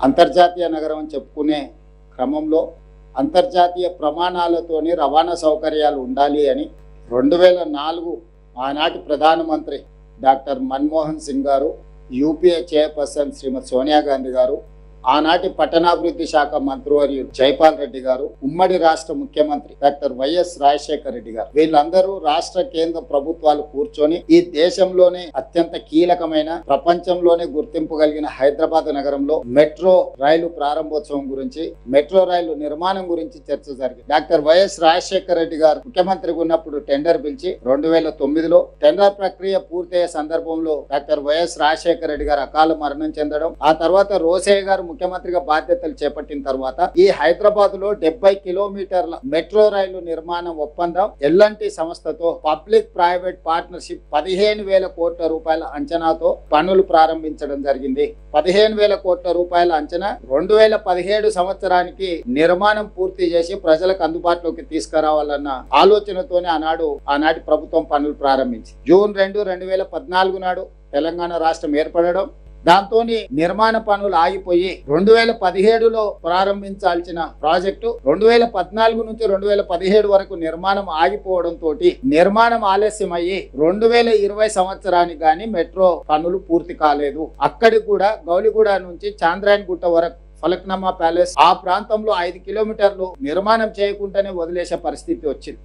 అంతర్జాతీయ నగరం అని చెప్పుకునే క్రమంలో అంతర్జాతీయ ప్రమాణాలతోని రవాణా సౌకర్యాలు ఉండాలి అని 2004 ఆనాటి ప్రధానమంత్రి డాక్టర్ మన్మోహన్ సింగ్ గారు, యూపీఏ చైర్పర్సన్ శ్రీమతి సోనియా గాంధీ గారు, ఆనాటి పట్టణాభివృద్ధి శాఖ మంత్రివర్యులు జైపాల్ రెడ్డి గారు, ఉమ్మడి రాష్ట్ర ముఖ్యమంత్రి డాక్టర్ వైఎస్ రాజశేఖర రెడ్డి గారు, వీళ్ళందరూ రాష్ట్ర కేంద్ర ప్రభుత్వాలు కూర్చొని ఈ దేశంలోనే అత్యంత కీలకమైన, ప్రపంచంలోనే గుర్తింపు కలిగిన హైదరాబాద్ నగరంలో మెట్రో రైలు ప్రారంభోత్సవం గురించి, మెట్రో రైలు నిర్మాణం గురించి చర్చ జరిగింది. డాక్టర్ వైఎస్ రాజశేఖర రెడ్డి గారు ముఖ్యమంత్రిగా ఉన్నప్పుడు టెండర్ పిలిచి 2009లో టెండర్ ప్రక్రియ పూర్తయ్యే సందర్భంలో డాక్టర్ వైఎస్ రాజశేఖర రెడ్డి గారు అకాల మరణం చెందడం, ఆ తర్వాత రోసయ్య గారు ముఖ్యమంత్రిగా బాధ్యతలు చేపట్టిన తర్వాత ఈ హైదరాబాద్ లో 70 కిలోమీటర్ల మెట్రో రైలు నిర్మాణం ఒప్పందం ఎల్ఎన్టీ సంస్థతో పబ్లిక్ ప్రైవేట్ పార్ట్నర్షిప్ 15,000 కోట్ల రూపాయల అంచనాతో పనులు ప్రారంభించడం జరిగింది. 15,000 కోట్ల రూపాయల అంచనా 2017 సంవత్సరానికి నిర్మాణం పూర్తి చేసి ప్రజలకు అందుబాటులోకి తీసుకురావాలన్న ఆలోచనతోనే ఆనాటి ప్రభుత్వం పనులు ప్రారంభించి జూన్ 2, 2014 నాడు తెలంగాణ రాష్ట్రం ఏర్పడడం, దాంతో నిర్మాణ పనులు ఆగిపోయి 2017లో ప్రారంభించాల్సిన ప్రాజెక్టు 2014 నుంచి 2017 వరకు నిర్మాణం ఆగిపోవడంతో నిర్మాణం ఆలస్యమయ్యి 2020 సంవత్సరానికి గాని మెట్రో పనులు పూర్తి కాలేదు. అక్కడికి కూడా గౌలిగూడ నుంచి చాంద్రాయన్ గుట్ట వరకు ఫలక్నామా ప్యాలెస్ ఆ ప్రాంతంలో 5 కిలోమీటర్లు నిర్మాణం చేయకుండానే వదిలేసే పరిస్థితి వచ్చింది.